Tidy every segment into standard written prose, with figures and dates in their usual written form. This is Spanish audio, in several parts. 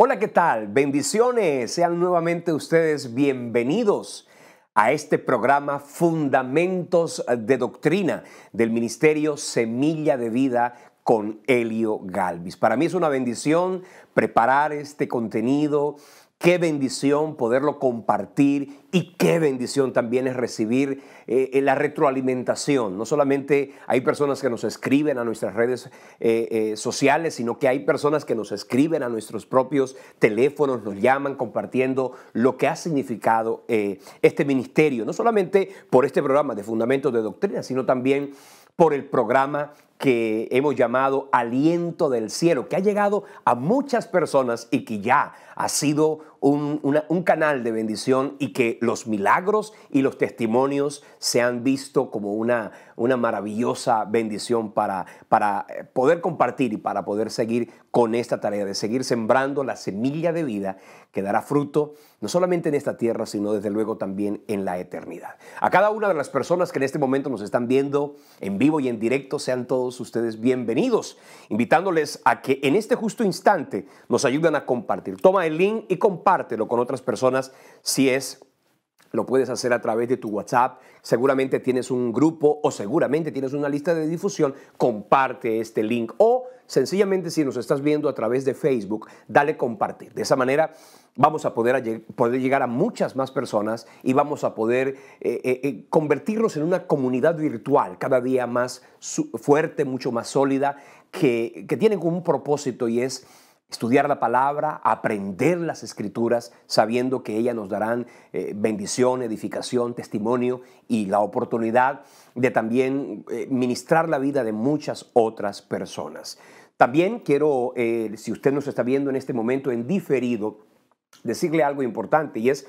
Hola, ¿qué tal? Bendiciones. Sean nuevamente ustedes bienvenidos a este programa Fundamentos de Doctrina del Ministerio Semilla de Vida con Elio Galvis. Para mí es una bendición preparar este contenido. Qué bendición poderlo compartir y qué bendición también es recibir la retroalimentación. No solamente hay personas que nos escriben a nuestras redes sociales, sino que hay personas que nos escriben a nuestros propios teléfonos, nos llaman compartiendo lo que ha significado este ministerio. No solamente por este programa de Fundamentos de Doctrina, sino también por el programa que hemos llamado Aliento del Cielo, que ha llegado a muchas personas y que ya ha sido un canal de bendición y que los milagros y los testimonios se han visto como una maravillosa bendición para poder compartir y para poder seguir con esta tarea de seguir sembrando la semilla de vida que dará fruto no solamente en esta tierra, sino desde luego también en la eternidad. A cada una de las personas que en este momento nos están viendo en vivo y en directo, sean todos ustedes bienvenidos, invitándoles a que en este justo instante nos ayuden a compartir. Toma el link y compártelo con otras personas lo puedes hacer a través de tu WhatsApp. Seguramente tienes un grupo o seguramente tienes una lista de difusión. Comparte este link o sencillamente si nos estás viendo a través de Facebook, dale compartir. De esa manera vamos a poder llegar a muchas más personas y vamos a poder convertirnos en una comunidad virtual cada día más fuerte, mucho más sólida, que tiene como un propósito y es estudiar la palabra, aprender las escrituras, sabiendo que ellas nos darán bendición, edificación, testimonio y la oportunidad de también ministrar la vida de muchas otras personas. También quiero, si usted nos está viendo en este momento en diferido, decirle algo importante y es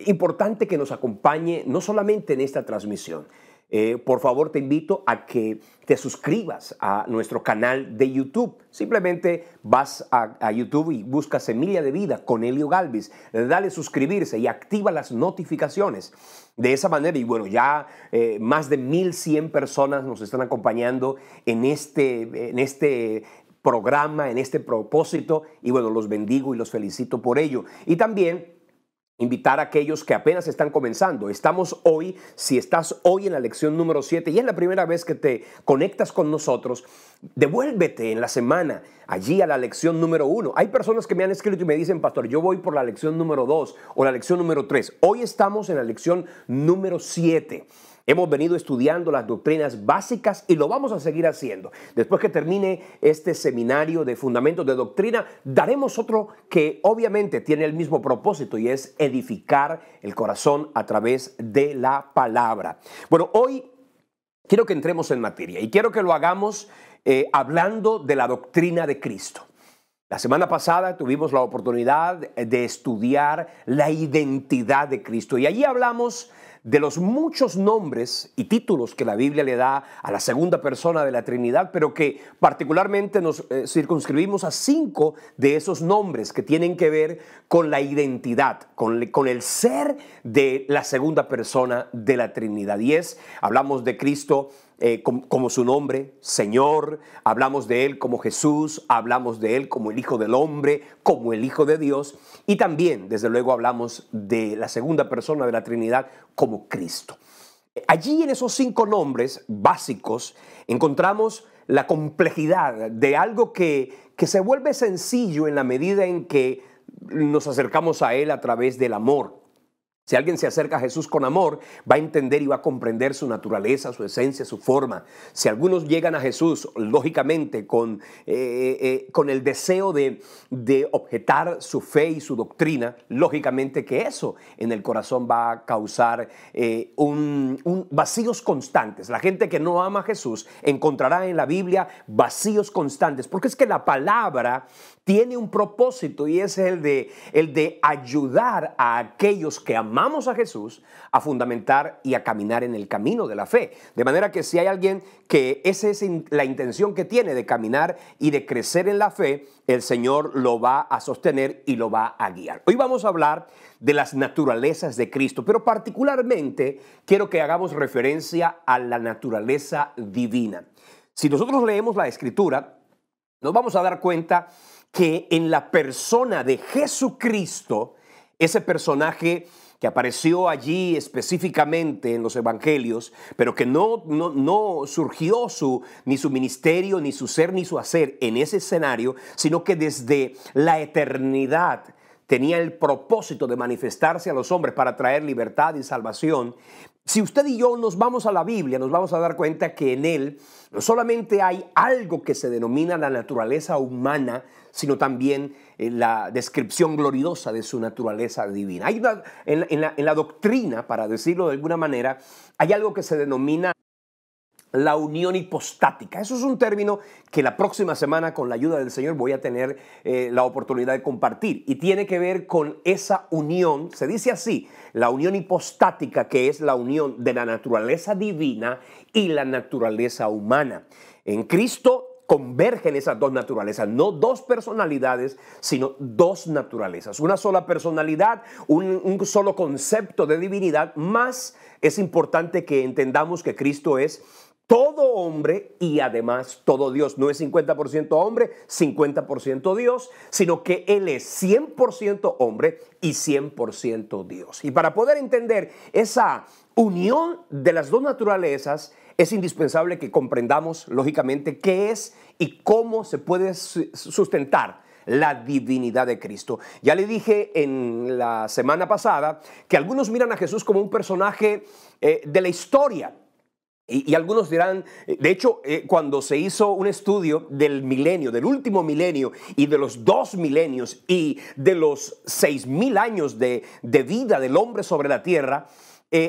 importante que nos acompañe no solamente en esta transmisión. Por favor, te invito a que te suscribas a nuestro canal de YouTube. Simplemente vas a YouTube y buscas Semilla de Vida con Elio Galvis. Dale suscribirse y activa las notificaciones. De esa manera, y bueno, ya más de 1,100 personas nos están acompañando en este programa, en este propósito. Y bueno, los bendigo y los felicito por ello. Y también invitar a aquellos que apenas están comenzando. Si estás hoy en la lección número 7 y es la primera vez que te conectas con nosotros, devuélvete en la semana allí a la lección número 1. Hay personas que me han escrito y me dicen, pastor, yo voy por la lección número 2 o la lección número 3. Hoy estamos en la lección número 7. Hemos venido estudiando las doctrinas básicas y lo vamos a seguir haciendo. Después que termine este seminario de Fundamentos de Doctrina, daremos otro que obviamente tiene el mismo propósito y es edificar el corazón a través de la palabra. Bueno, hoy quiero que entremos en materia y quiero que lo hagamos hablando de la doctrina de Cristo. La semana pasada tuvimos la oportunidad de estudiar la identidad de Cristo y allí hablamos de los muchos nombres y títulos que la Biblia le da a la segunda persona de la Trinidad, pero que particularmente nos circunscribimos a 5 de esos nombres que tienen que ver con la identidad, con el ser de la segunda persona de la Trinidad. Y hablamos de Cristo como su nombre, Señor, hablamos de Él como Jesús, hablamos de Él como el Hijo del Hombre, como el Hijo de Dios, y también, desde luego, hablamos de la segunda persona de la Trinidad como Cristo. Allí en esos 5 nombres básicos encontramos la complejidad de algo que se vuelve sencillo en la medida en que nos acercamos a Él a través del amor. Si alguien se acerca a Jesús con amor, va a entender y va a comprender su naturaleza, su esencia, su forma. Si algunos llegan a Jesús, lógicamente, con el deseo de objetar su fe y su doctrina, lógicamente que eso en el corazón va a causar vacíos constantes. La gente que no ama a Jesús encontrará en la Biblia vacíos constantes, porque es que la palabra tiene un propósito y es el de ayudar a aquellos que amamos a Jesús a fundamentar y a caminar en el camino de la fe. De manera que si hay alguien que esa es la intención que tiene de caminar y de crecer en la fe, el Señor lo va a sostener y lo va a guiar. Hoy vamos a hablar de las naturalezas de Cristo, pero particularmente quiero que hagamos referencia a la naturaleza divina. Si nosotros leemos la Escritura, nos vamos a dar cuenta que en la persona de Jesucristo, ese personaje que apareció allí específicamente en los evangelios, pero que no surgió ni su ministerio, ni su ser, ni su hacer en ese escenario, sino que desde la eternidad tenía el propósito de manifestarse a los hombres para traer libertad y salvación. Si usted y yo nos vamos a la Biblia, nos vamos a dar cuenta que en él no solamente hay algo que se denomina la naturaleza humana, sino también la descripción gloriosa de su naturaleza divina. Hay en la doctrina, para decirlo de alguna manera, hay algo que se denomina la unión hipostática. Eso es un término que la próxima semana, con la ayuda del Señor, voy a tener la oportunidad de compartir. Y tiene que ver con esa unión, se dice así, la unión hipostática, que es la unión de la naturaleza divina y la naturaleza humana. En Cristo convergen esas dos naturalezas, no dos personalidades, sino dos naturalezas. Una sola personalidad, un solo concepto de divinidad, más es importante que entendamos que Cristo es todo hombre y además todo Dios. No es 50% hombre, 50% Dios, sino que Él es 100% hombre y 100% Dios. Y para poder entender esa unión de las dos naturalezas, es indispensable que comprendamos, lógicamente, qué es y cómo se puede sustentar la divinidad de Cristo. Ya le dije en la semana pasada que algunos miran a Jesús como un personaje de la historia. Y algunos dirán, de hecho, cuando se hizo un estudio del milenio, del último milenio y de los 2 milenios y de los 6,000 años de vida del hombre sobre la tierra,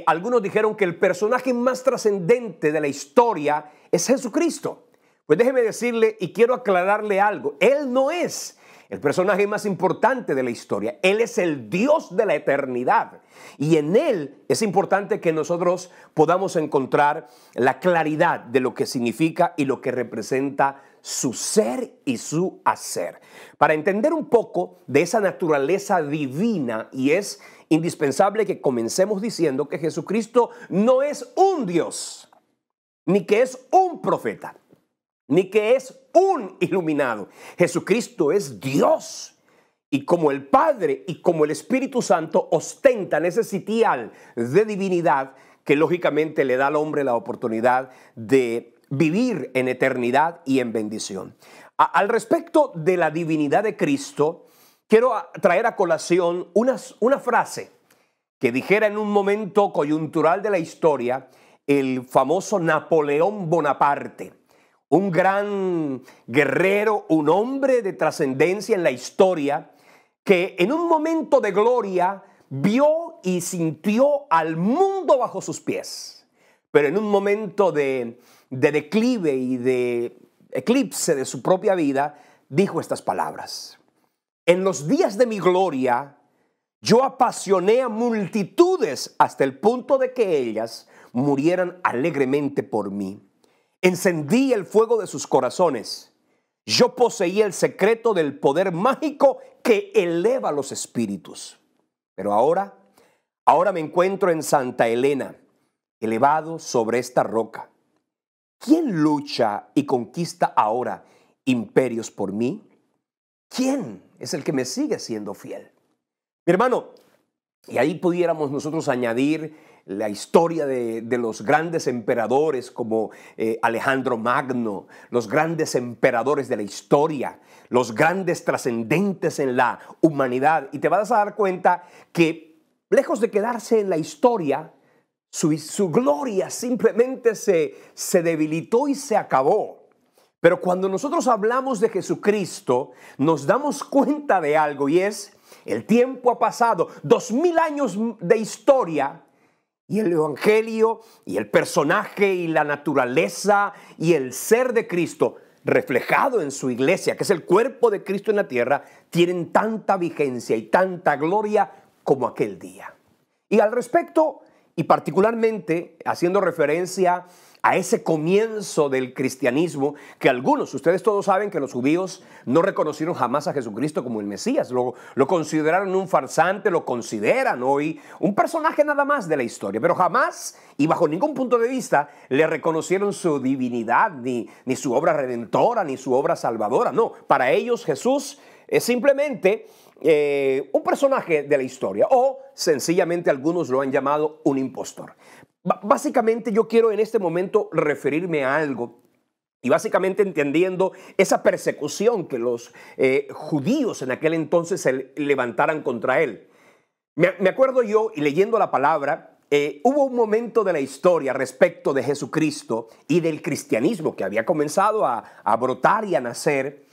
algunos dijeron que el personaje más trascendente de la historia es Jesucristo. Pues déjeme decirle y quiero aclararle algo. Él no es el personaje más importante de la historia. Él es el Dios de la eternidad. Y en Él es importante que nosotros podamos encontrar la claridad de lo que significa y lo que representa su ser y su hacer. Para entender un poco de esa naturaleza divina, y es indispensable que comencemos diciendo que Jesucristo no es un Dios, ni que es un profeta, ni que es un iluminado. Jesucristo es Dios. Y como el Padre y como el Espíritu Santo ostentan ese sitial de divinidad que lógicamente le da al hombre la oportunidad de vivir en eternidad y en bendición. Al respecto de la divinidad de Cristo, quiero traer a colación una frase que dijera en un momento coyuntural de la historia el famoso Napoleón Bonaparte. Un gran guerrero, un hombre de trascendencia en la historia, que en un momento de gloria vio y sintió al mundo bajo sus pies. Pero en un momento de declive y de eclipse de su propia vida, dijo estas palabras: en los días de mi gloria, yo apasioné a multitudes hasta el punto de que ellas murieran alegremente por mí. Encendí el fuego de sus corazones. Yo poseía el secreto del poder mágico que eleva los espíritus. Pero ahora me encuentro en Santa Helena, elevado sobre esta roca. ¿Quién lucha y conquista ahora imperios por mí? ¿Quién es el que me sigue siendo fiel? Mi hermano, y ahí pudiéramos nosotros añadir la historia de los grandes emperadores como Alejandro Magno, los grandes emperadores de la historia, los grandes trascendentes en la humanidad. Y te vas a dar cuenta que lejos de quedarse en la historia, su gloria simplemente se debilitó y se acabó. Pero cuando nosotros hablamos de Jesucristo, nos damos cuenta de algo, y es: el tiempo ha pasado, 2000 años de historia, y el evangelio y el personaje y la naturaleza y el ser de Cristo reflejado en su iglesia, que es el cuerpo de Cristo en la tierra, tienen tanta vigencia y tanta gloria como aquel día. Y al respecto, y particularmente haciendo referencia a ese comienzo del cristianismo, que algunos, ustedes todos saben que los judíos no reconocieron jamás a Jesucristo como el Mesías, lo consideraron un farsante, lo consideran hoy un personaje nada más de la historia, pero jamás y bajo ningún punto de vista le reconocieron su divinidad, ni su obra redentora, ni su obra salvadora. No, para ellos Jesús es simplemente un personaje de la historia, o sencillamente algunos lo han llamado un impostor. Básicamente yo quiero en este momento referirme a algo, y básicamente entendiendo esa persecución que los judíos en aquel entonces se levantaran contra él. Me acuerdo yo, y leyendo la palabra, hubo un momento de la historia respecto de Jesucristo y del cristianismo que había comenzado a brotar y a nacer,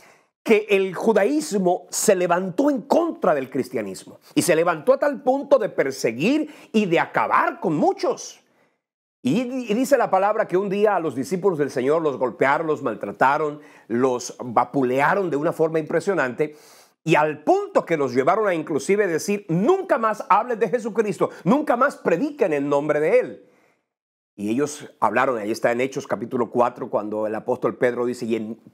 que el judaísmo se levantó en contra del cristianismo y se levantó a tal punto de perseguir y de acabar con muchos. Y dice la palabra que un día a los discípulos del Señor los golpearon, los maltrataron, los vapulearon de una forma impresionante, y al punto que los llevaron a inclusive decir: nunca más hablen de Jesucristo, nunca más prediquen en nombre de Él. Y ellos hablaron, ahí está en Hechos capítulo 4, cuando el apóstol Pedro dice: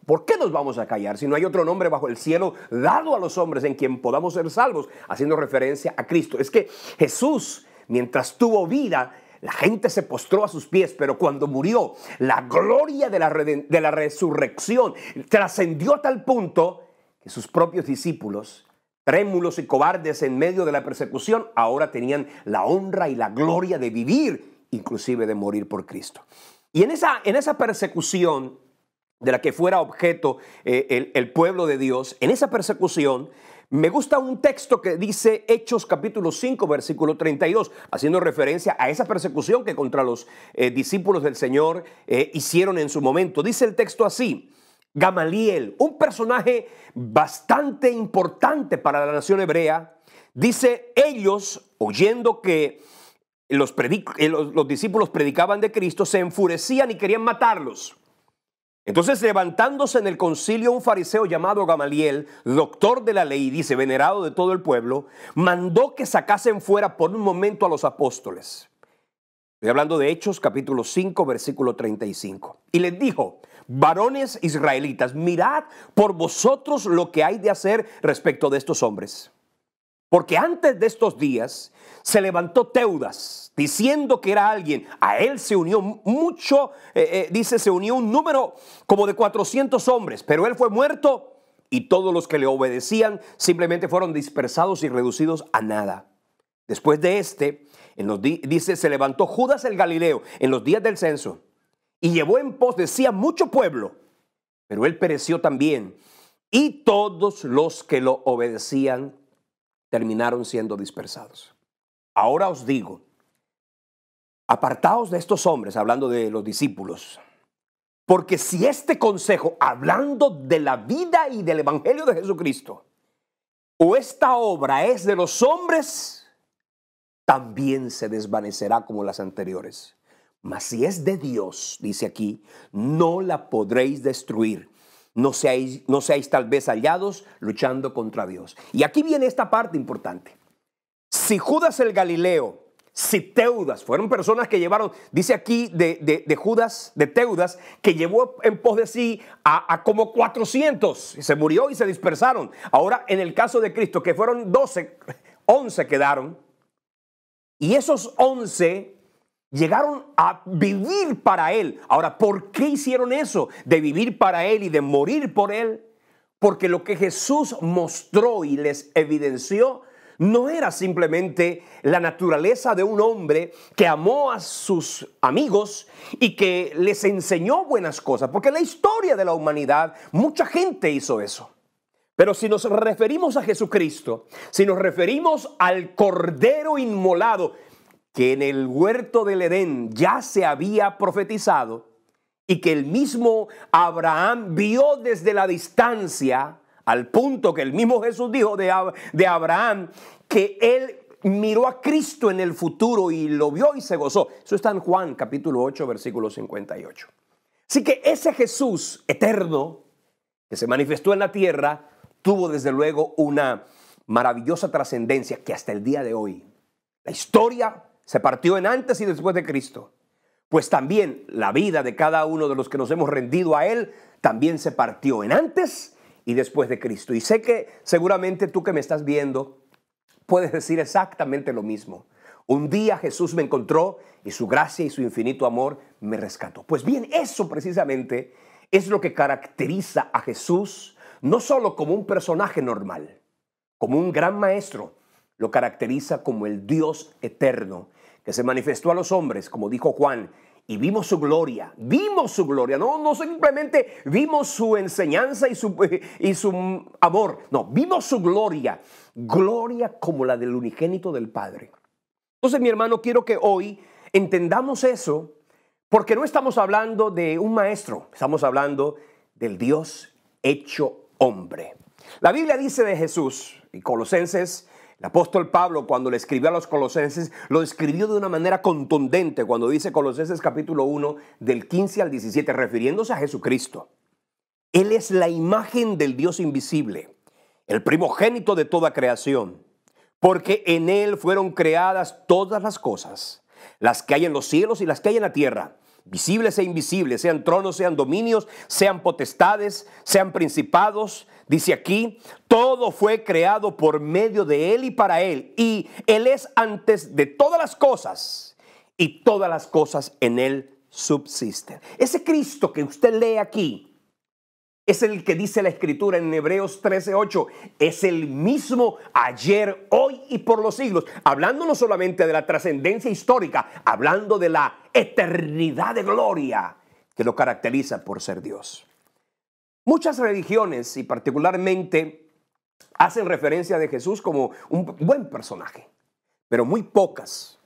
¿por qué nos vamos a callar si no hay otro nombre bajo el cielo dado a los hombres en quien podamos ser salvos? Haciendo referencia a Cristo. Es que Jesús, mientras tuvo vida, la gente se postró a sus pies, pero cuando murió, la gloria de la resurrección trascendió a tal punto que sus propios discípulos, trémulos y cobardes en medio de la persecución, ahora tenían la honra y la gloria de vivir, inclusive de morir por Cristo. Y en esa persecución de la que fuera objeto el pueblo de Dios, en esa persecución, me gusta un texto que dice Hechos capítulo 5, versículo 32, haciendo referencia a esa persecución que contra los discípulos del Señor hicieron en su momento. Dice el texto así: Gamaliel, un personaje bastante importante para la nación hebrea, dice: ellos, oyendo que los discípulos predicaban de Cristo, se enfurecían y querían matarlos. Entonces, levantándose en el concilio un fariseo llamado Gamaliel, doctor de la ley, dice, venerado de todo el pueblo, mandó que sacasen fuera por un momento a los apóstoles. Estoy hablando de Hechos capítulo 5, versículo 35. Y les dijo: varones israelitas, mirad por vosotros lo que hay de hacer respecto de estos hombres. Porque antes de estos días se levantó Teudas, diciendo que era alguien. A él se unió mucho, se unió un número como de 400 hombres, pero él fue muerto y todos los que le obedecían simplemente fueron dispersados y reducidos a nada. Después de dice, se levantó Judas el Galileo en los días del censo y llevó en pos de sí a mucho pueblo, pero él pereció también, y todos los que lo obedecían terminaron siendo dispersados. Ahora os digo, apartaos de estos hombres, hablando de los discípulos, porque si este consejo, hablando de la vida y del evangelio de Jesucristo, o esta obra es de los hombres, también se desvanecerá como las anteriores. Mas si es de Dios, dice aquí, no la podréis destruir. No seáis tal vez hallados luchando contra Dios. Y aquí viene esta parte importante. Si Judas el Galileo, si Teudas, fueron personas que llevaron, dice aquí de Judas, de Teudas, que llevó en pos de sí a como 400, se murió y se dispersaron. Ahora en el caso de Cristo, que fueron 12, 11 quedaron, y esos 11 llegaron a vivir para Él. Ahora, ¿por qué hicieron eso? De vivir para Él y de morir por Él. Porque lo que Jesús mostró y les evidenció no era simplemente la naturaleza de un hombre que amó a sus amigos y que les enseñó buenas cosas. Porque en la historia de la humanidad mucha gente hizo eso. Pero si nos referimos a Jesucristo, si nos referimos al Cordero inmolado, que en el huerto del Edén ya se había profetizado y que el mismo Abraham vio desde la distancia, al punto que el mismo Jesús dijo de Abraham que él miró a Cristo en el futuro y lo vio y se gozó. Eso está en Juan capítulo 8, versículo 58. Así que ese Jesús eterno que se manifestó en la tierra tuvo desde luego una maravillosa trascendencia que hasta el día de hoy la historia se partió en antes y después de Cristo. pues también la vida de cada uno de los que nos hemos rendido a Él también se partió en antes y después de Cristo. Y sé que seguramente tú que me estás viendo puedes decir exactamente lo mismo. Un día Jesús me encontró y su gracia y su infinito amor me rescató. Pues bien, eso precisamente es lo que caracteriza a Jesús, no solo como un personaje normal, como un gran maestro, lo caracteriza como el Dios eterno que se manifestó a los hombres, como dijo Juan, y vimos su gloria, no simplemente vimos su enseñanza y su amor, no, vimos su gloria como la del unigénito del Padre. Entonces, mi hermano, quiero que hoy entendamos eso, porque no estamos hablando de un maestro, estamos hablando del Dios hecho hombre. La Biblia dice de Jesús, y Colosenses, el apóstol Pablo, cuando le escribió a los colosenses, lo escribió de una manera contundente cuando dice Colosenses capítulo 1, del 15 al 17, refiriéndose a Jesucristo. Él es la imagen del Dios invisible, el primogénito de toda creación, porque en Él fueron creadas todas las cosas, las que hay en los cielos y las que hay en la tierra, visibles e invisibles, sean tronos, sean dominios, sean potestades, sean principados. Dice aquí, todo fue creado por medio de Él y para Él, y Él es antes de todas las cosas, y todas las cosas en Él subsisten. Ese Cristo que usted lee aquí es el que dice la Escritura en Hebreos 13:8, es el mismo ayer, hoy y por los siglos, hablando no solamente de la trascendencia histórica, hablando de la eternidad de gloria que lo caracteriza por ser Dios. Muchas religiones y particularmente hacen referencia de Jesús como un buen personaje, pero muy pocas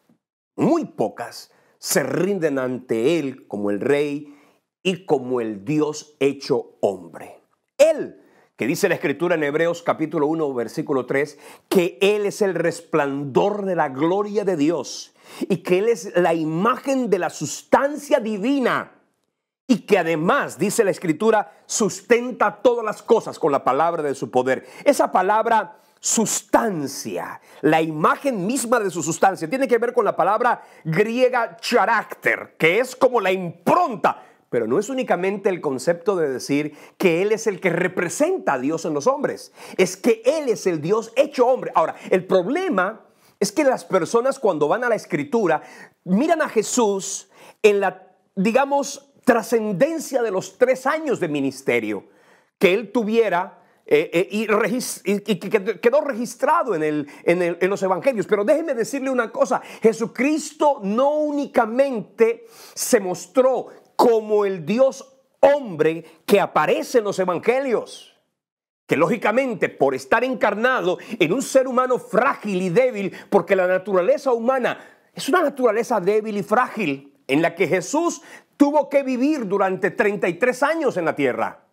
se rinden ante Él como el Rey y como el Dios hecho hombre. Él, que dice la Escritura en Hebreos capítulo 1, versículo 3, que Él es el resplandor de la gloria de Dios y que Él es la imagen de la sustancia divina y que además, dice la Escritura, sustenta todas las cosas con la palabra de su poder. Esa palabra sustancia, la imagen misma de su sustancia, tiene que ver con la palabra griega charácter, que es como la impronta. Pero no es únicamente el concepto de decir que Él es el que representa a Dios en los hombres. Es que Él es el Dios hecho hombre. Ahora, el problema es que las personas cuando van a la Escritura miran a Jesús en la, digamos, trascendencia de los 3 años de ministerio que Él tuviera y que quedó registrado en los evangelios. Pero déjeme decirle una cosa, Jesucristo no únicamente se mostró como el Dios hombre que aparece en los evangelios, que lógicamente por estar encarnado en un ser humano frágil y débil, porque la naturaleza humana es una naturaleza débil y frágil en la que Jesús tuvo que vivir durante 33 años en la tierra.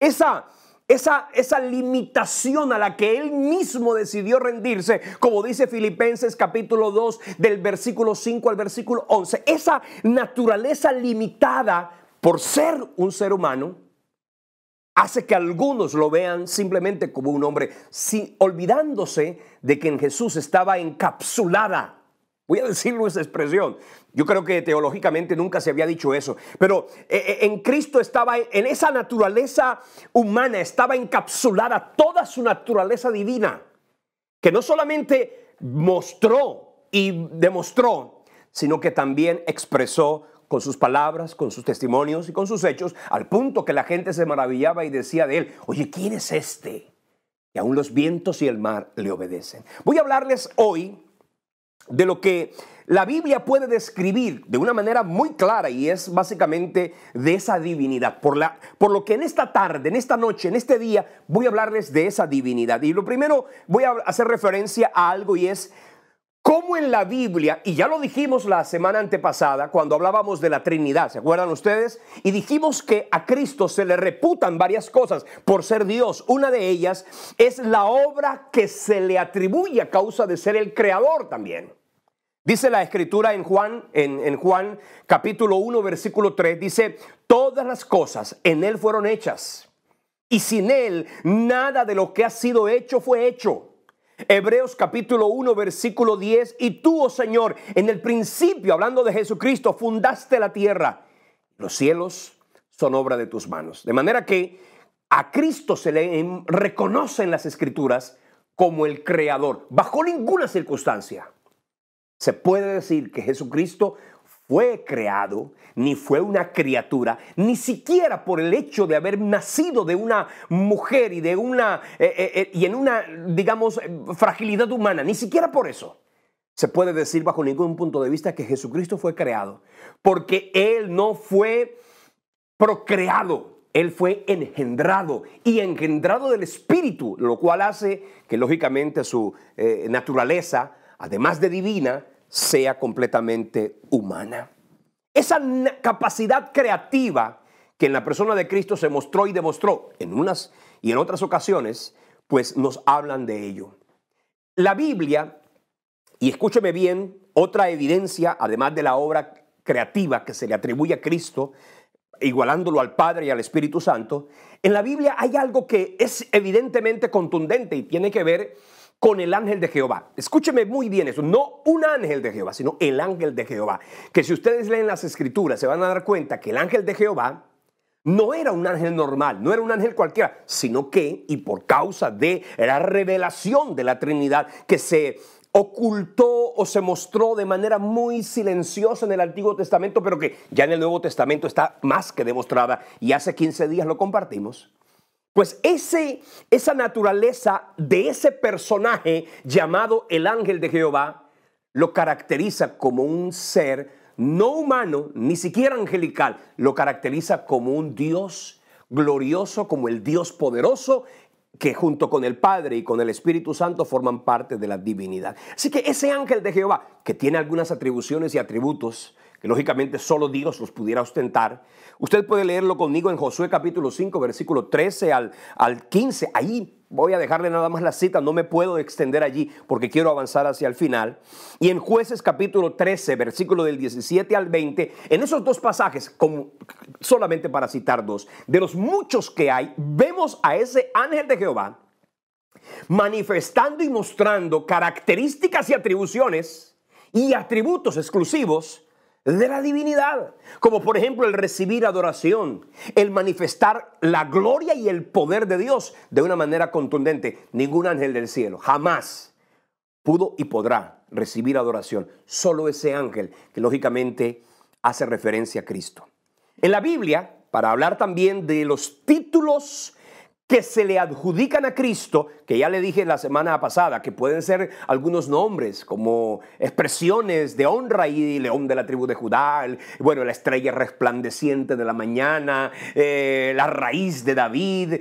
Esa limitación a la que Él mismo decidió rendirse, como dice Filipenses capítulo 2 del versículo 5 al versículo 11, esa naturaleza limitada por ser un ser humano, hace que algunos lo vean simplemente como un hombre, olvidándose de que en Jesús estaba encapsulada. Voy a decirlo esa expresión. Yo creo que teológicamente nunca se había dicho eso. Pero en Cristo estaba, en esa naturaleza humana, estaba encapsulada toda su naturaleza divina. Que no solamente mostró y demostró, sino que también expresó con sus palabras, con sus testimonios y con sus hechos, al punto que la gente se maravillaba y decía de Él, oye, ¿quién es este? Y aún los vientos y el mar le obedecen. Voy a hablarles hoy de lo que la Biblia puede describir de una manera muy clara, y es básicamente de esa divinidad. Por lo que en esta tarde, en esta noche, en este día, voy a hablarles de esa divinidad. Y lo primero, voy a hacer referencia a algo, y es cómo en la Biblia, y ya lo dijimos la semana antepasada cuando hablábamos de la Trinidad, ¿se acuerdan ustedes? Y dijimos que a Cristo se le reputan varias cosas por ser Dios. Una de ellas es la obra que se le atribuye a causa de ser el creador también. Dice la Escritura en Juan capítulo 1 versículo 3, dice, todas las cosas en Él fueron hechas y sin Él nada de lo que ha sido hecho fue hecho. Hebreos capítulo 1, versículo 10, y tú, oh Señor, en el principio, hablando de Jesucristo, fundaste la tierra. Los cielos son obra de tus manos. De manera que a Cristo se le reconoce en las Escrituras como el Creador. Bajo ninguna circunstancia se puede decir que Jesucristo fue creado, ni fue una criatura, ni siquiera por el hecho de haber nacido de una mujer y en una, digamos, fragilidad humana, ni siquiera por eso se puede decir bajo ningún punto de vista que Jesucristo fue creado, porque Él no fue procreado, Él fue engendrado y engendrado del Espíritu, lo cual hace que lógicamente su naturaleza, además de divina, sea completamente humana. Esa capacidad creativa que en la persona de Cristo se mostró y demostró en unas y en otras ocasiones, pues nos hablan de ello. La Biblia, y escúcheme bien, otra evidencia, además de la obra creativa que se le atribuye a Cristo, igualándolo al Padre y al Espíritu Santo, en la Biblia hay algo que es evidentemente contundente y tiene que ver con el ángel de Jehová. Escúcheme muy bien eso, no un ángel de Jehová, sino el ángel de Jehová. Que si ustedes leen las Escrituras se van a dar cuenta que el ángel de Jehová no era un ángel normal, no era un ángel cualquiera, sino que, y por causa de la revelación de la Trinidad que se ocultó o se mostró de manera muy silenciosa en el Antiguo Testamento, pero que ya en el Nuevo Testamento está más que demostrada, y hace 15 días lo compartimos. Pues esa naturaleza de ese personaje llamado el ángel de Jehová lo caracteriza como un ser no humano, ni siquiera angelical, lo caracteriza como un Dios glorioso, como el Dios poderoso, que junto con el Padre y con el Espíritu Santo forman parte de la divinidad. Así que ese ángel de Jehová, que tiene algunas atribuciones y atributos que lógicamente solo Dios los pudiera ostentar, usted puede leerlo conmigo en Josué capítulo 5, versículo 13 al 15. Ahí voy a dejarle nada más la cita, no me puedo extender allí porque quiero avanzar hacia el final. Y en Jueces capítulo 13, versículo del 17 al 20, en esos dos pasajes, solamente para citar dos, de los muchos que hay, vemos a ese ángel de Jehová manifestando y mostrando características y atribuciones y atributos exclusivos de la divinidad, como por ejemplo el recibir adoración, el manifestar la gloria y el poder de Dios de una manera contundente. Ningún ángel del cielo jamás pudo y podrá recibir adoración, solo ese ángel que lógicamente hace referencia a Cristo. En la Biblia, para hablar también de los títulos que se le adjudican a Cristo, que ya le dije la semana pasada, que pueden ser algunos nombres como expresiones de honra y león de la tribu de Judá, la estrella resplandeciente de la mañana, la raíz de David,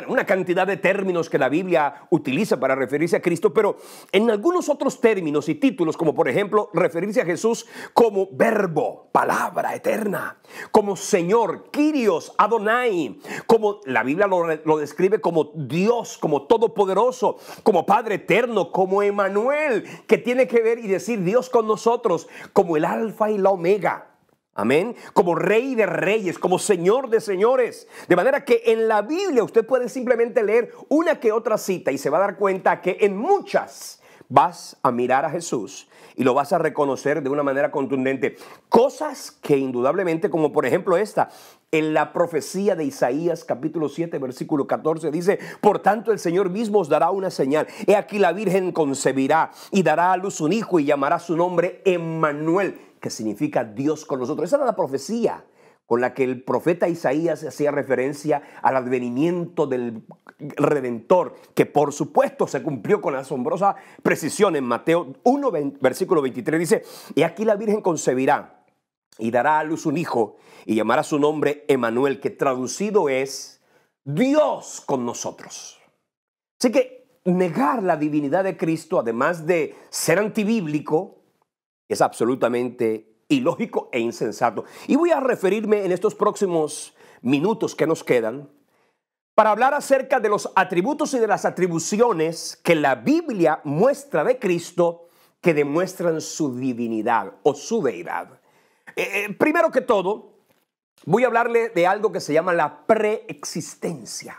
una cantidad de términos que la Biblia utiliza para referirse a Cristo, pero en algunos otros términos y títulos, como por ejemplo referirse a Jesús como verbo, palabra eterna, como Señor, Kyrios, Adonai, como la Biblia lo describe como Dios, como todopoderoso, como Padre eterno, como Emmanuel, que tiene que ver y decir Dios con nosotros, como el Alfa y la Omega. Amén. Como Rey de Reyes, como Señor de Señores. De manera que en la Biblia usted puede simplemente leer una que otra cita y se va a dar cuenta que en muchas vas a mirar a Jesús y lo vas a reconocer de una manera contundente. Cosas que indudablemente, como por ejemplo esta, en la profecía de Isaías capítulo 7 versículo 14 dice: por tanto el Señor mismo os dará una señal. He aquí la Virgen concebirá y dará a luz un hijo y llamará su nombre Emmanuel, que significa Dios con nosotros. Esa era la profecía con la que el profeta Isaías hacía referencia al advenimiento del Redentor, que por supuesto se cumplió con asombrosa precisión. En Mateo 1, versículo 23 dice: y aquí la Virgen concebirá y dará a luz un hijo y llamará su nombre Emmanuel, que traducido es Dios con nosotros. Así que negar la divinidad de Cristo, además de ser antibíblico, es absolutamente ilógico e insensato. Y voy a referirme en estos próximos minutos que nos quedan para hablar acerca de los atributos y de las atribuciones que la Biblia muestra de Cristo, que demuestran su divinidad o su deidad. Primero que todo, voy a hablarle de algo que se llama la preexistencia.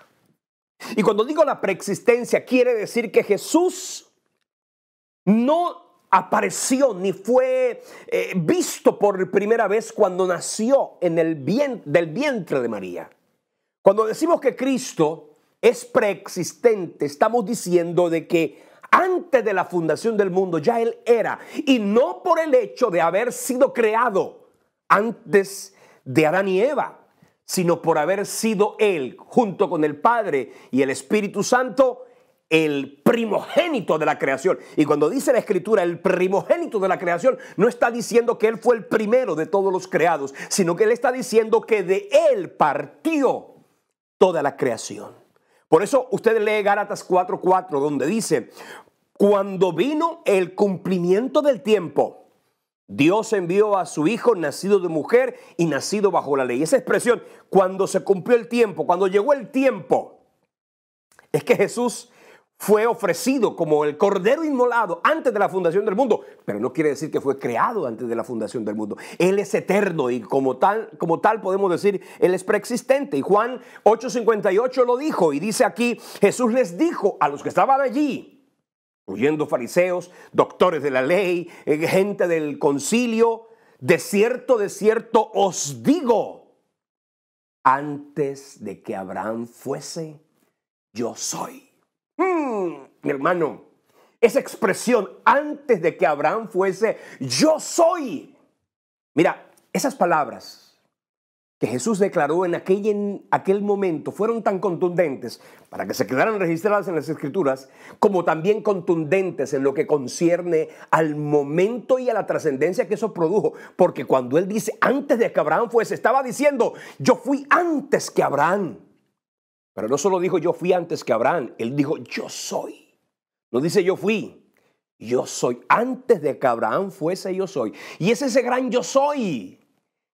Y cuando digo la preexistencia, quiere decir que Jesús no apareció ni fue visto por primera vez cuando nació en del vientre de María. Cuando decimos que Cristo es preexistente, estamos diciendo de que antes de la fundación del mundo ya Él era, y no por el hecho de haber sido creado antes de Adán y Eva, sino por haber sido Él, junto con el Padre y el Espíritu Santo, el primogénito de la creación. Y cuando dice la Escritura el primogénito de la creación, no está diciendo que Él fue el primero de todos los creados, sino que Él está diciendo que de Él partió toda la creación. Por eso usted lee Gálatas 4:4, donde dice: cuando vino el cumplimiento del tiempo, Dios envió a su Hijo nacido de mujer y nacido bajo la ley. Esa expresión, cuando se cumplió el tiempo, cuando llegó el tiempo, es que Jesús fue ofrecido como el cordero inmolado antes de la fundación del mundo, pero no quiere decir que fue creado antes de la fundación del mundo. Él es eterno y como tal podemos decir, Él es preexistente. Y Juan 8:58 lo dijo, y dice aquí: Jesús les dijo a los que estaban allí, huyendo fariseos, doctores de la ley, gente del concilio: de cierto os digo, antes de que Abraham fuese, yo soy. Mi hermano, esa expresión, antes de que Abraham fuese, yo soy. Mira, esas palabras que Jesús declaró en aquel momento fueron tan contundentes para que se quedaran registradas en las Escrituras, como también contundentes en lo que concierne al momento y a la trascendencia que eso produjo. Porque cuando Él dice antes de que Abraham fuese, estaba diciendo: yo fui antes que Abraham. Pero no solo dijo yo fui antes que Abraham, Él dijo yo soy. No dice yo fui, yo soy. Antes de que Abraham fuese, yo soy. Y es ese gran yo soy,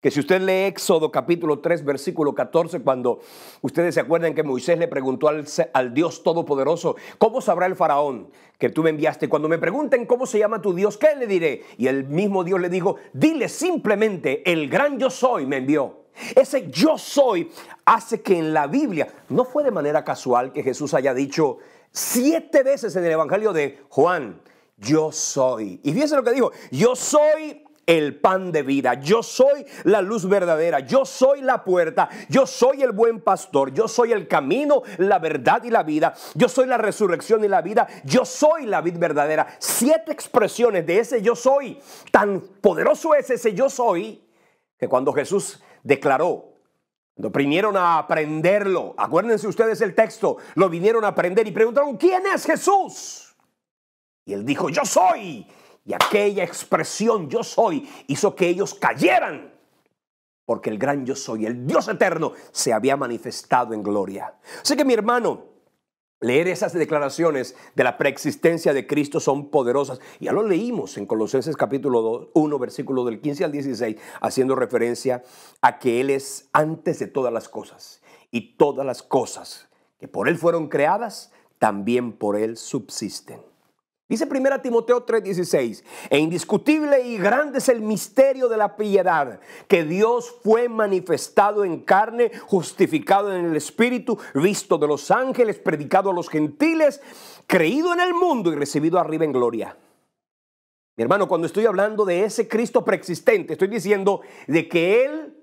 que si usted lee Éxodo capítulo 3 versículo 14, cuando ustedes se acuerdan que Moisés le preguntó al Dios Todopoderoso: ¿cómo sabrá el faraón que tú me enviaste? Cuando me pregunten cómo se llama tu Dios, ¿qué le diré? Y el mismo Dios le dijo: dile simplemente, el gran yo soy me envió. Ese yo soy hace que en la Biblia, no fue de manera casual que Jesús haya dicho 7 veces en el Evangelio de Juan: yo soy. Y fíjense lo que dijo: yo soy el pan de vida, yo soy la luz verdadera, yo soy la puerta, yo soy el buen pastor, yo soy el camino, la verdad y la vida, yo soy la resurrección y la vida, yo soy la vid verdadera. 7 expresiones de ese yo soy. Tan poderoso es ese yo soy, que cuando Jesús declaró, cuando vinieron a aprenderlo, acuérdense ustedes el texto, lo vinieron a aprender y preguntaron: ¿quién es Jesús? Y Él dijo: yo soy. Y aquella expresión yo soy hizo que ellos cayeran, porque el gran yo soy, el Dios eterno, se había manifestado en gloria. Así que, mi hermano, leer esas declaraciones de la preexistencia de Cristo son poderosas. Ya lo leímos en Colosenses capítulo 1, versículo del 15 al 16, haciendo referencia a que Él es antes de todas las cosas. Y todas las cosas que por Él fueron creadas, también por Él subsisten. Dice 1 Timoteo 3:16: e indiscutible y grande es el misterio de la piedad, que Dios fue manifestado en carne, justificado en el Espíritu, visto de los ángeles, predicado a los gentiles, creído en el mundo y recibido arriba en gloria. Mi hermano, cuando estoy hablando de ese Cristo preexistente, estoy diciendo de que Él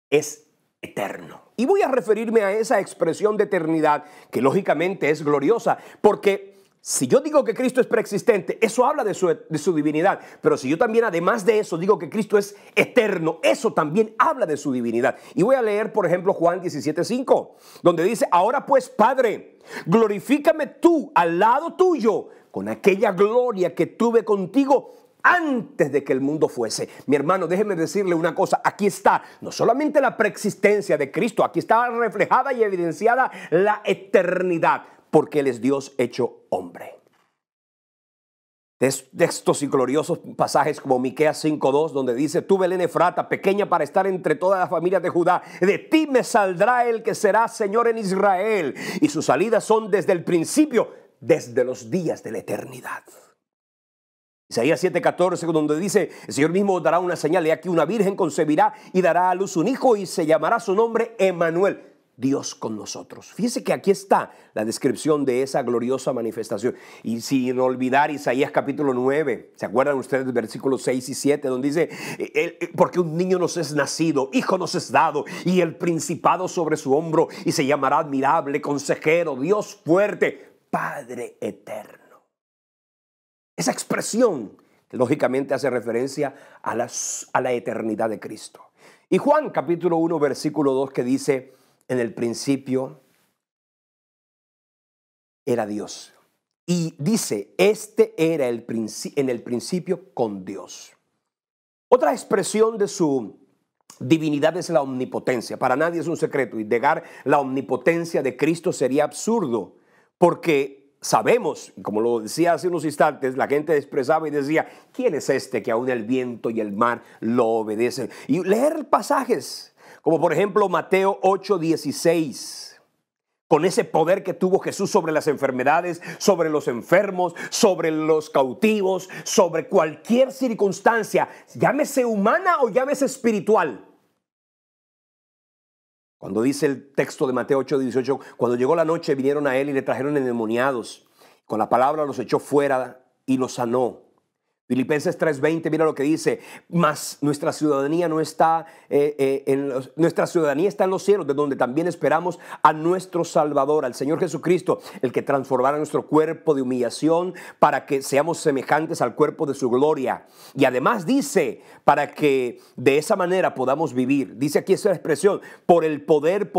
es eterno. Y voy a referirme a esa expresión de eternidad, que lógicamente es gloriosa, porque si yo digo que Cristo es preexistente, eso habla de su divinidad. Pero si yo también, además de eso, digo que Cristo es eterno, eso también habla de su divinidad. Y voy a leer, por ejemplo, Juan 17:5, donde dice: ahora pues, Padre, glorifícame tú al lado tuyo con aquella gloria que tuve contigo antes de que el mundo fuese. Mi hermano, déjeme decirle una cosa. Aquí está no solamente la preexistencia de Cristo, aquí está reflejada y evidenciada la eternidad, porque Él es Dios hecho hombre. Textos y gloriosos pasajes como Miqueas 5:2, donde dice: tú, Belén Efrata, pequeña para estar entre todas las familias de Judá, de ti me saldrá el que será Señor en Israel, y sus salidas son desde el principio, desde los días de la eternidad. Isaías 7:14, donde dice: el Señor mismo os dará una señal, he aquí una virgen concebirá y dará a luz un hijo, y se llamará su nombre Emmanuel. Dios con nosotros. Fíjese que aquí está la descripción de esa gloriosa manifestación. Y sin olvidar Isaías capítulo 9, ¿se acuerdan ustedes del versículo 6 y 7? Donde dice, porque un niño nos es nacido, hijo nos es dado, y el principado sobre su hombro, y se llamará admirable, consejero, Dios fuerte, Padre eterno. Esa expresión que lógicamente hace referencia a la eternidad de Cristo. Y Juan capítulo 1 versículo 2 que dice, en el principio era Dios. Y dice, este era en el principio con Dios. Otra expresión de su divinidad es la omnipotencia. Para nadie es un secreto. Y negar la omnipotencia de Cristo sería absurdo. Porque sabemos, como lo decía hace unos instantes, la gente expresaba y decía, ¿quién es este que aún el viento y el mar lo obedecen? Y leer pasajes como por ejemplo Mateo 8:16, con ese poder que tuvo Jesús sobre las enfermedades, sobre los enfermos, sobre los cautivos, sobre cualquier circunstancia, llámese humana o llámese espiritual. Cuando dice el texto de Mateo 8:18, cuando llegó la noche vinieron a él y le trajeron endemoniados. Con la palabra los echó fuera y los sanó. Filipenses 3:20, mira lo que dice, mas nuestra ciudadanía no está nuestra ciudadanía está en los cielos, de donde también esperamos a nuestro Salvador, al Señor Jesucristo, el que transformará nuestro cuerpo de humillación para que seamos semejantes al cuerpo de su gloria. Y además dice, para que de esa manera podamos vivir. Dice aquí esa expresión, por el poder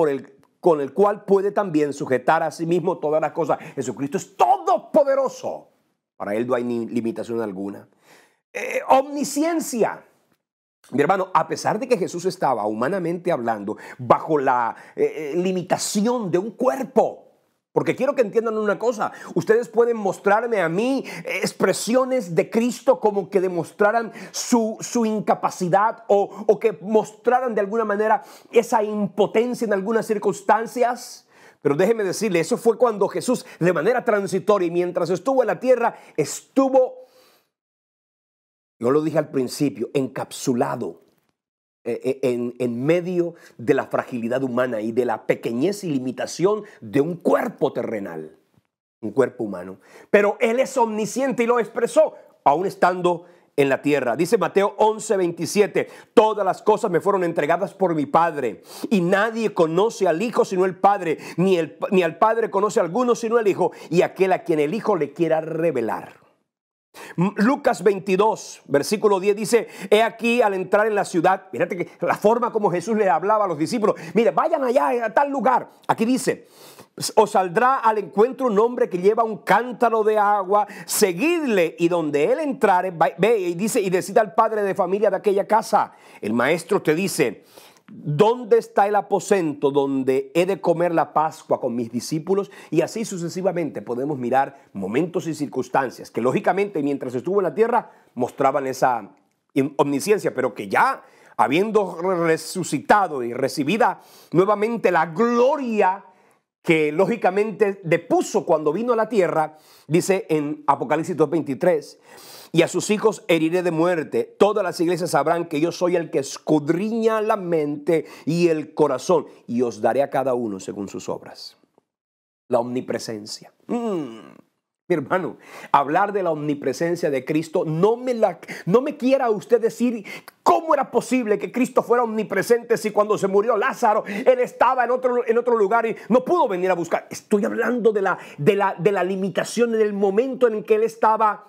con el cual puede también sujetar a sí mismo todas las cosas. Jesucristo es todopoderoso. Para él no hay ni limitación alguna. Omnisciencia. Mi hermano, a pesar de que Jesús estaba humanamente hablando bajo la limitación de un cuerpo, porque quiero que entiendan una cosa, ustedes pueden mostrarme a mí expresiones de Cristo como que demostraran su incapacidad o que mostraran de alguna manera esa impotencia en algunas circunstancias. Pero déjeme decirle, eso fue cuando Jesús de manera transitoria y mientras estuvo en la tierra, estuvo, yo lo dije al principio, encapsulado en medio de la fragilidad humana y de la pequeñez y limitación de un cuerpo terrenal, un cuerpo humano. Pero Él es omnisciente y lo expresó, aún estando en la tierra. Dice Mateo 11:27, todas las cosas me fueron entregadas por mi Padre y nadie conoce al Hijo sino el Padre, ni al Padre conoce a alguno sino el Hijo y aquel a quien el Hijo le quiera revelar. Lucas 22, versículo 10 dice, he aquí al entrar en la ciudad, fíjate que la forma como Jesús le hablaba a los discípulos, mire, vayan allá a tal lugar. Aquí dice, os saldrá al encuentro un hombre que lleva un cántaro de agua, seguidle y donde él entrare, ve y dice, y decida al padre de familia de aquella casa. El maestro te dice, ¿dónde está el aposento donde he de comer la Pascua con mis discípulos? Y así sucesivamente podemos mirar momentos y circunstancias que lógicamente mientras estuvo en la tierra mostraban esa omnisciencia, pero que ya habiendo resucitado y recibida nuevamente la gloria que lógicamente depuso cuando vino a la tierra, dice en Apocalipsis 2:23, y a sus hijos heriré de muerte. Todas las iglesias sabrán que yo soy el que escudriña la mente y el corazón, y os daré a cada uno según sus obras. La omnipresencia. Mi hermano, hablar de la omnipresencia de Cristo, no me quiera usted decir cómo era posible que Cristo fuera omnipresente si cuando se murió Lázaro, él estaba en otro lugar y no pudo venir a buscar. Estoy hablando de la limitación en el momento en que él estaba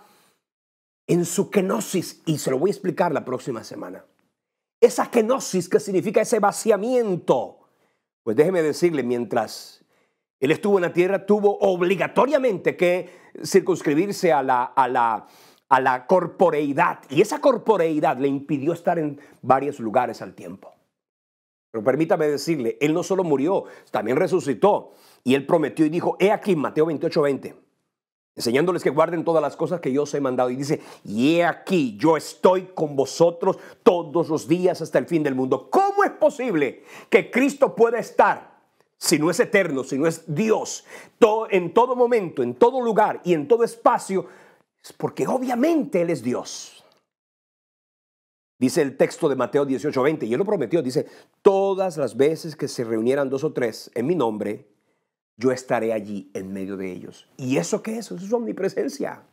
en su kenosis, y se lo voy a explicar la próxima semana. Esa kenosis, que significa ese vaciamiento, pues déjeme decirle, mientras él estuvo en la tierra, tuvo obligatoriamente que circunscribirse a la corporeidad, y esa corporeidad le impidió estar en varios lugares al tiempo. Pero permítame decirle, él no solo murió, también resucitó, y él prometió y dijo, he aquí, Mateo 28:20, enseñándoles que guarden todas las cosas que yo os he mandado. Y dice, y he aquí, yo estoy con vosotros todos los días hasta el fin del mundo. ¿Cómo es posible que Cristo pueda estar, si no es eterno, si no es Dios, en todo momento, en todo lugar y en todo espacio? Es porque obviamente Él es Dios. Dice el texto de Mateo 18:20, y Él lo prometió, dice, todas las veces que se reunieran 2 o 3 en mi nombre, yo estaré allí en medio de ellos. ¿Y eso qué es? Eso es omnipresencia.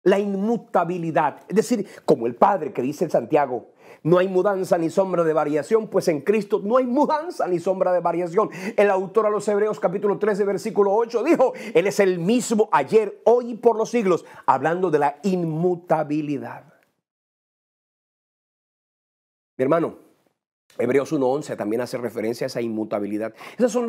La inmutabilidad, es decir, como el Padre que dice en Santiago, no hay mudanza ni sombra de variación, pues en Cristo no hay mudanza ni sombra de variación. El autor a los Hebreos capítulo 13 versículo 8 dijo, Él es el mismo ayer, hoy y por los siglos, hablando de la inmutabilidad. Mi hermano, Hebreos 1:11 también hace referencia a esa inmutabilidad. Esos son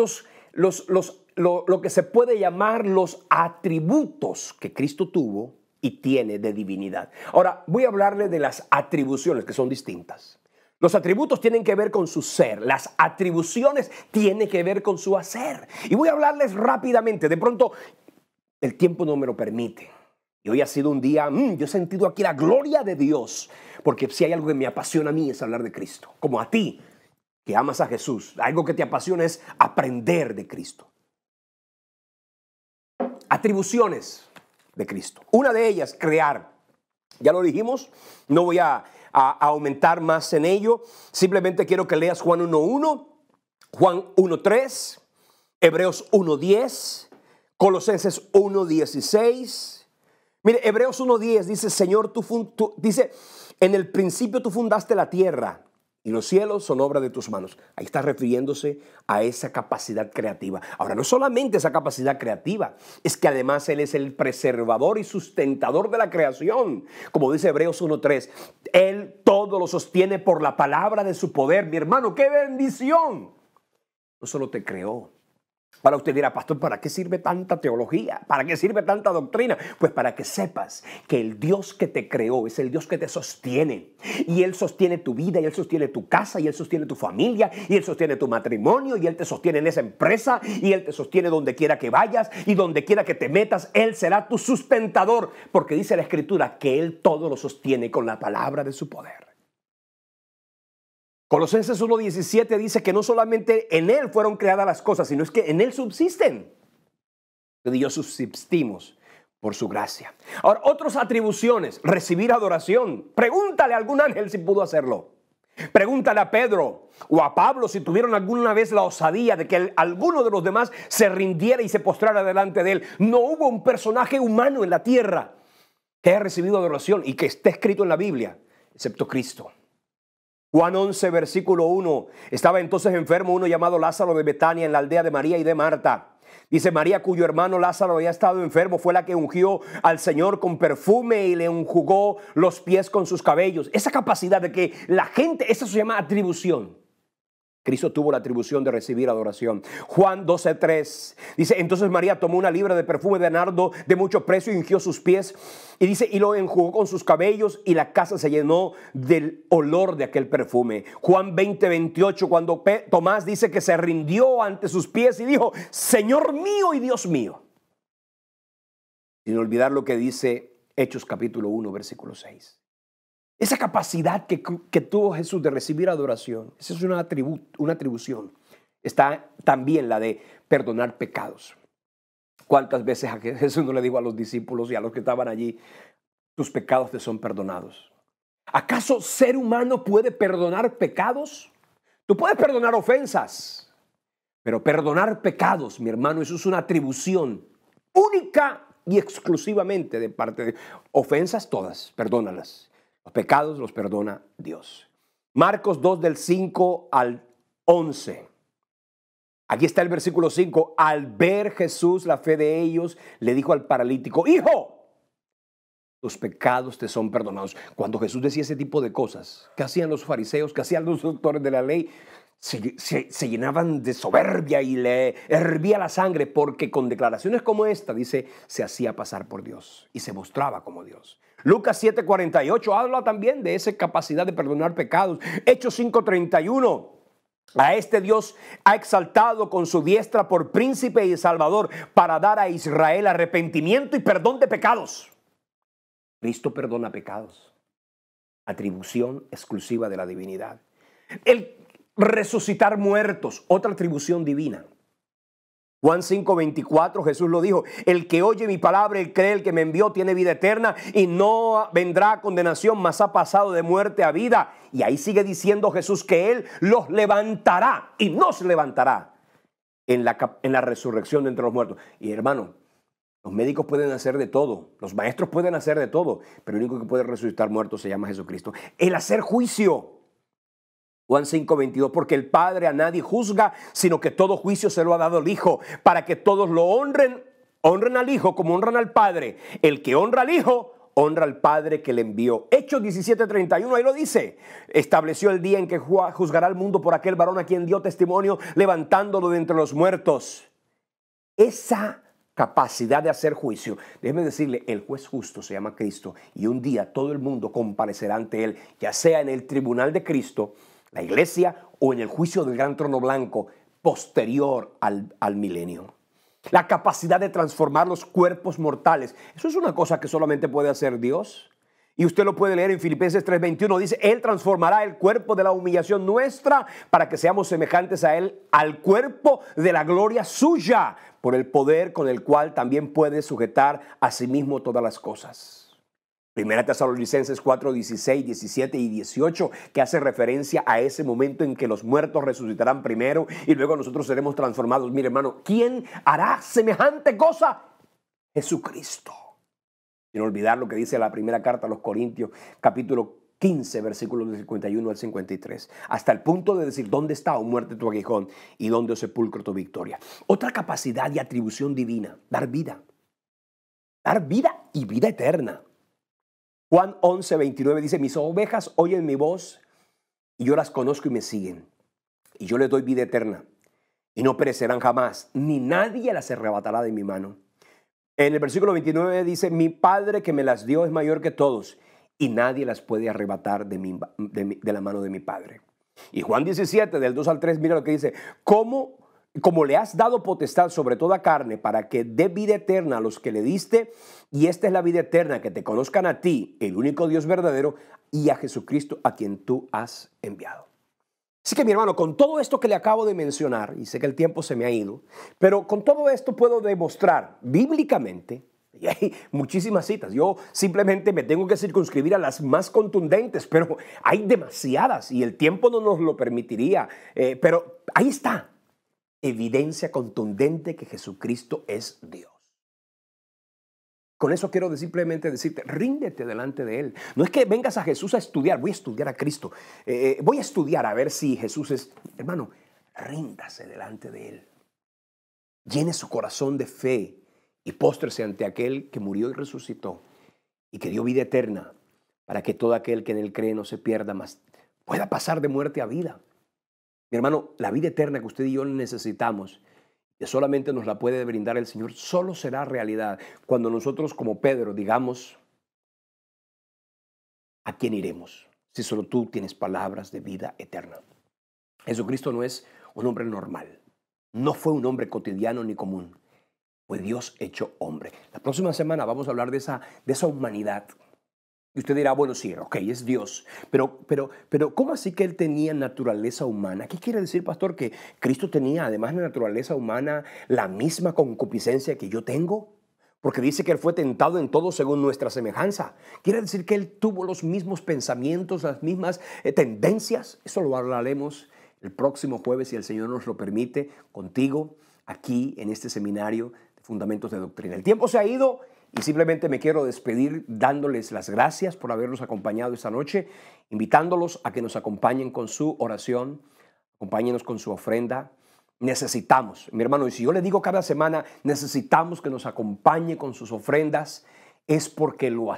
lo que se puede llamar los atributos que Cristo tuvo y tiene de divinidad. Ahora, voy a hablarle de las atribuciones que son distintas. Los atributos tienen que ver con su ser, las atribuciones tienen que ver con su hacer. Y voy a hablarles rápidamente, de pronto el tiempo no me lo permite. Y hoy ha sido un día, yo he sentido aquí la gloria de Dios, porque si hay algo que me apasiona a mí es hablar de Cristo, como a ti que amas a Jesús, algo que te apasiona es aprender de Cristo. Atribuciones de Cristo. Una de ellas, crear. Ya lo dijimos, no voy a aumentar más en ello. Simplemente quiero que leas Juan 1:1, Juan 1:3, Hebreos 1:10, Colosenses 1:16. Mire, Hebreos 1:10 dice, Señor, dice, en el principio tú fundaste la tierra y los cielos son obra de tus manos. Ahí está refiriéndose a esa capacidad creativa. Ahora, no solamente esa capacidad creativa, es que además Él es el preservador y sustentador de la creación. Como dice Hebreos 1:3, Él todo lo sostiene por la palabra de su poder. Mi hermano, ¡qué bendición! No solo te creó. Para usted dirá, pastor, ¿para qué sirve tanta teología? ¿Para qué sirve tanta doctrina? Pues para que sepas que el Dios que te creó es el Dios que te sostiene. Y Él sostiene tu vida, y Él sostiene tu casa, y Él sostiene tu familia, y Él sostiene tu matrimonio, y Él te sostiene en esa empresa, y Él te sostiene donde quiera que vayas, y donde quiera que te metas, Él será tu sustentador. Porque dice la Escritura que Él todo lo sostiene con la palabra de su poder. Colosenses 1:17 dice que no solamente en Él fueron creadas las cosas, sino es que en Él subsisten. De Dios subsistimos por su gracia. Ahora, otras atribuciones, recibir adoración. Pregúntale a algún ángel si pudo hacerlo. Pregúntale a Pedro o a Pablo si tuvieron alguna vez la osadía de que alguno de los demás se rindiera y se postrara delante de Él. No hubo un personaje humano en la tierra que haya recibido adoración y que esté escrito en la Biblia, excepto Cristo. Juan 11, versículo 1. Estaba entonces enfermo uno llamado Lázaro de Betania, en la aldea de María y de Marta. Dice, María, cuyo hermano Lázaro había estado enfermo, fue la que ungió al Señor con perfume y le enjugó los pies con sus cabellos. Esa capacidad de que la gente, eso se llama atribución. Cristo tuvo la atribución de recibir adoración. Juan 12:3 dice, entonces María tomó una libra de perfume de nardo de mucho precio y ungió sus pies. Y dice, y lo enjugó con sus cabellos y la casa se llenó del olor de aquel perfume. Juan 20:28, cuando Tomás dice que se rindió ante sus pies y dijo, Señor mío y Dios mío. Sin olvidar lo que dice Hechos capítulo 1, versículo 6. Esa capacidad que tuvo Jesús de recibir adoración, esa es una atribución. Está también la de perdonar pecados. ¿Cuántas veces a Jesús no le dijo a los discípulos y a los que estaban allí, tus pecados te son perdonados? ¿Acaso ser humano puede perdonar pecados? Tú puedes perdonar ofensas, pero perdonar pecados, mi hermano, eso es una atribución única y exclusivamente de parte de ofensas todas, perdónalas. Los pecados los perdona Dios. Marcos 2 del 5 al 11. Aquí está el versículo 5. Al ver Jesús la fe de ellos, le dijo al paralítico, hijo, tus pecados te son perdonados. Cuando Jesús decía ese tipo de cosas, ¿qué hacían los fariseos? ¿Qué hacían los doctores de la ley? Se llenaban de soberbia y le hervía la sangre, porque con declaraciones como esta, dice, se hacía pasar por Dios y se mostraba como Dios. Lucas 7:48 habla también de esa capacidad de perdonar pecados. Hechos 5:31. A este Dios ha exaltado con su diestra por príncipe y salvador para dar a Israel arrepentimiento y perdón de pecados. Cristo perdona pecados. Atribución exclusiva de la divinidad. El resucitar muertos, otra atribución divina. Juan 5:24, Jesús lo dijo: el que oye mi palabra y cree el que me envió tiene vida eterna y no vendrá a condenación, mas ha pasado de muerte a vida. Y ahí sigue diciendo Jesús que Él los levantará y nos levantará en la resurrección de entre los muertos. Y hermano, los médicos pueden hacer de todo, los maestros pueden hacer de todo, pero el único que puede resucitar muertos se llama Jesucristo. El hacer juicio. Juan 5:22, porque el Padre a nadie juzga, sino que todo juicio se lo ha dado el Hijo, para que todos lo honren al Hijo como honran al Padre. El que honra al Hijo, honra al Padre que le envió. Hechos 17:31, ahí lo dice: estableció el día en que juzgará al mundo por aquel varón a quien dio testimonio, levantándolo de entre los muertos. Esa capacidad de hacer juicio, déjeme decirle, el juez justo se llama Cristo, y un día todo el mundo comparecerá ante Él, ya sea en el tribunal de Cristo, la iglesia, o en el juicio del gran trono blanco posterior al milenio. La capacidad de transformar los cuerpos mortales, eso es una cosa que solamente puede hacer Dios. Y usted lo puede leer en Filipenses 3:21, dice: Él transformará el cuerpo de la humillación nuestra para que seamos semejantes a Él, al cuerpo de la gloria suya, por el poder con el cual también puede sujetar a sí mismo todas las cosas. Primera Tesalonicenses 4:16, 17 y 18, que hace referencia a ese momento en que los muertos resucitarán primero y luego nosotros seremos transformados. Mire, hermano, ¿quién hará semejante cosa? Jesucristo. Sin olvidar lo que dice la primera carta a los Corintios, capítulo 15, versículos del 51 al 53. Hasta el punto de decir: ¿dónde está, oh muerte, tu aguijón? ¿Y dónde, oh sepulcro, tu victoria? Otra capacidad y atribución divina: dar vida. Dar vida y vida eterna. Juan 11:29 dice: mis ovejas oyen mi voz y yo las conozco y me siguen. Y yo les doy vida eterna y no perecerán jamás, ni nadie las arrebatará de mi mano. En el versículo 29 dice: mi Padre que me las dio es mayor que todos y nadie las puede arrebatar de la mano de mi Padre. Y Juan 17, del 2 al 3, mira lo que dice: como le has dado potestad sobre toda carne para que dé vida eterna a los que le diste, y esta es la vida eterna, que te conozcan a ti, el único Dios verdadero, y a Jesucristo a quien tú has enviado. Así que, mi hermano, con todo esto que le acabo de mencionar, y sé que el tiempo se me ha ido, pero con todo esto puedo demostrar bíblicamente, y hay muchísimas citas, yo simplemente me tengo que circunscribir a las más contundentes, pero hay demasiadas y el tiempo no nos lo permitiría, pero ahí está. Evidencia contundente que Jesucristo es Dios. Con eso quiero simplemente decirte: ríndete delante de Él. No es que vengas a Jesús a estudiar: voy a estudiar a Cristo, voy a estudiar a ver si Jesús es. Hermano, ríndase delante de Él. Llene su corazón de fe y póstrese ante aquel que murió y resucitó y que dio vida eterna, para que todo aquel que en Él cree no se pierda, mas pueda pasar de muerte a vida. Mi hermano, la vida eterna que usted y yo necesitamos, que solamente nos la puede brindar el Señor, solo será realidad cuando nosotros, como Pedro, digamos: ¿a quién iremos si solo tú tienes palabras de vida eterna? Jesucristo no es un hombre normal, no fue un hombre cotidiano ni común, fue Dios hecho hombre. La próxima semana vamos a hablar de esa humanidad. Y usted dirá: bueno, sí, ok, es Dios, pero ¿cómo así que Él tenía naturaleza humana? ¿Qué quiere decir, pastor? ¿Que Cristo tenía, además de naturaleza humana, la misma concupiscencia que yo tengo? Porque dice que Él fue tentado en todo según nuestra semejanza. ¿Quiere decir que Él tuvo los mismos pensamientos, las mismas tendencias? Eso lo hablaremos el próximo jueves, si el Señor nos lo permite, contigo, aquí en este seminario de Fundamentos de Doctrina. El tiempo se ha ido. Y simplemente me quiero despedir dándoles las gracias por habernos acompañado esta noche, invitándolos a que nos acompañen con su oración, acompáñenos con su ofrenda. Necesitamos, mi hermano, y si yo le digo cada semana, necesitamos que nos acompañe con sus ofrendas, es porque lo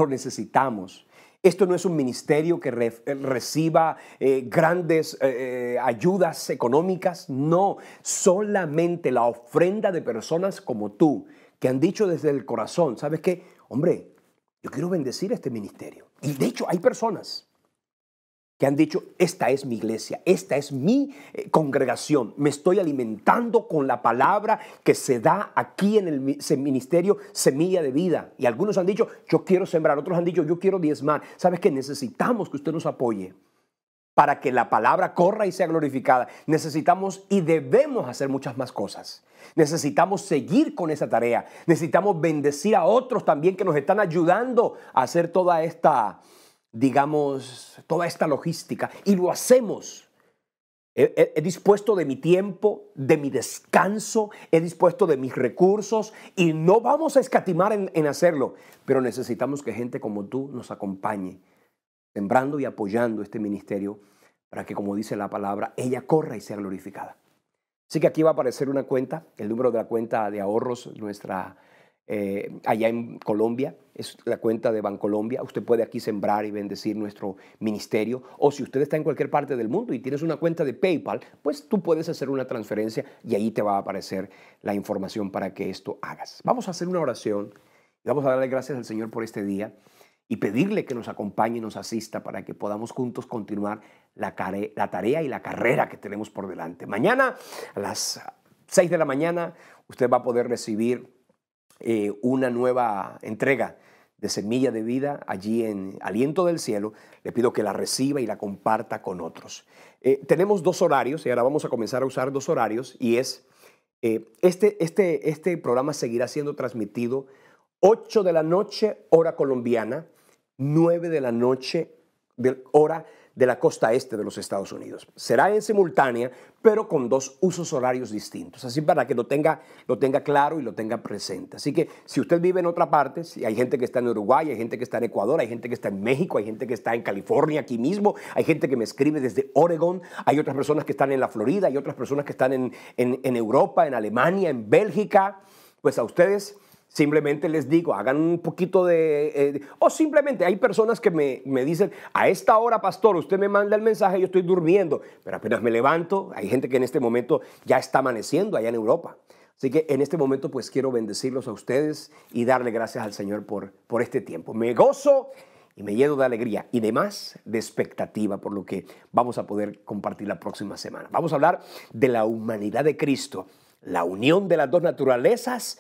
necesitamos. Esto no es un ministerio que reciba grandes ayudas económicas, no, solamente la ofrenda de personas como tú, que han dicho desde el corazón: ¿sabes qué? Hombre, yo quiero bendecir este ministerio. Y de hecho hay personas que han dicho: esta es mi iglesia, esta es mi congregación, me estoy alimentando con la palabra que se da aquí en el ministerio Semilla de Vida. Y algunos han dicho: yo quiero sembrar, otros han dicho: yo quiero diezmar. ¿Sabes qué? Necesitamos que usted nos apoye. para que la palabra corra y sea glorificada, necesitamos y debemos hacer muchas más cosas. Necesitamos seguir con esa tarea. Necesitamos bendecir a otros también que nos están ayudando a hacer toda esta, digamos, toda esta logística. Y lo hacemos. He dispuesto de mi tiempo, de mi descanso, he dispuesto de mis recursos y no vamos a escatimar en hacerlo. Pero necesitamos que gente como tú nos acompañe, sembrando y apoyando este ministerio para que, como dice la palabra, ella corra y sea glorificada. Así que aquí va a aparecer una cuenta, el número de la cuenta de ahorros nuestra allá en Colombia, es la cuenta de Bancolombia. Usted puede aquí sembrar y bendecir nuestro ministerio, o si usted está en cualquier parte del mundo y tienes una cuenta de PayPal, pues tú puedes hacer una transferencia y ahí te va a aparecer la información para que esto hagas. Vamos a hacer una oración y vamos a darle gracias al Señor por este día y pedirle que nos acompañe y nos asista para que podamos juntos continuar la tarea y la carrera que tenemos por delante. Mañana a las 6 de la mañana usted va a poder recibir una nueva entrega de Semilla de Vida allí en Aliento del Cielo. Le pido que la reciba y la comparta con otros. Tenemos 2 horarios y ahora vamos a comenzar a usar 2 horarios y es este programa seguirá siendo transmitido 8 de la noche hora colombiana, 9 de la noche hora de la costa este de los Estados Unidos. Será en simultánea, pero con 2 usos horarios distintos. Así para que lo tenga claro y lo tenga presente. Así que si usted vive en otra parte, si hay gente que está en Uruguay, hay gente que está en Ecuador, hay gente que está en México, hay gente que está en California aquí mismo, hay gente que me escribe desde Oregon, hay otras personas que están en la Florida, hay otras personas que están en Europa, en Alemania, en Bélgica, pues a ustedes simplemente les digo, hagan un poquito o simplemente hay personas que me dicen, a esta hora, pastor, usted me manda el mensaje, yo estoy durmiendo, pero apenas me levanto, hay gente que en este momento ya está amaneciendo allá en Europa. Así que en este momento pues quiero bendecirlos a ustedes y darle gracias al Señor por este tiempo. Me gozo y me lleno de alegría y demás de expectativa por lo que vamos a poder compartir la próxima semana. Vamos a hablar de la humanidad de Cristo, la unión de las 2 naturalezas.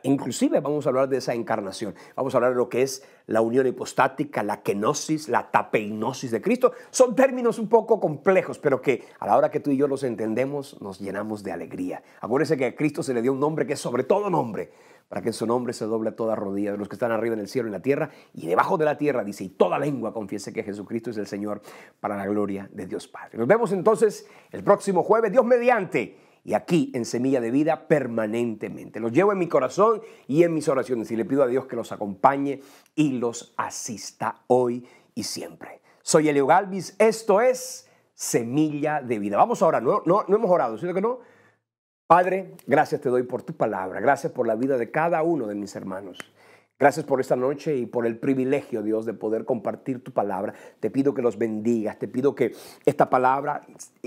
Inclusive vamos a hablar de esa encarnación. Vamos a hablar de lo que es la unión hipostática, la kenosis, la tapeinosis de Cristo. Son términos un poco complejos, pero que a la hora que tú y yo los entendemos, nos llenamos de alegría. Acuérdense que a Cristo se le dio un nombre que es sobre todo nombre, para que en su nombre se doble toda rodilla de los que están arriba en el cielo y en la tierra y debajo de la tierra, dice, y toda lengua confiese que Jesucristo es el Señor, para la gloria de Dios Padre. Nos vemos entonces el próximo jueves, Dios mediante, y aquí en Semilla de Vida permanentemente. Los llevo en mi corazón y en mis oraciones y le pido a Dios que los acompañe y los asista hoy y siempre. Soy Elio Galvis, esto es Semilla de Vida. Vamos ahora, no hemos orado, ¿cierto que no? Padre, gracias te doy por tu palabra, gracias por la vida de cada uno de mis hermanos. Gracias por esta noche y por el privilegio, Dios, de poder compartir tu palabra. Te pido que los bendigas, te pido que esta palabra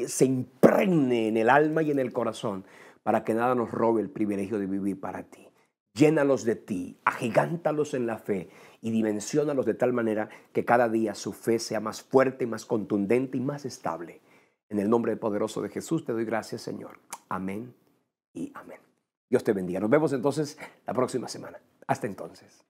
se impregne en el alma y en el corazón para que nada nos robe el privilegio de vivir para ti. Llénalos de ti, agigántalos en la fe y dimensiónalos de tal manera que cada día su fe sea más fuerte, más contundente y más estable. En el nombre poderoso de Jesús te doy gracias, Señor. Amén y amén. Dios te bendiga. Nos vemos entonces la próxima semana. Hasta entonces.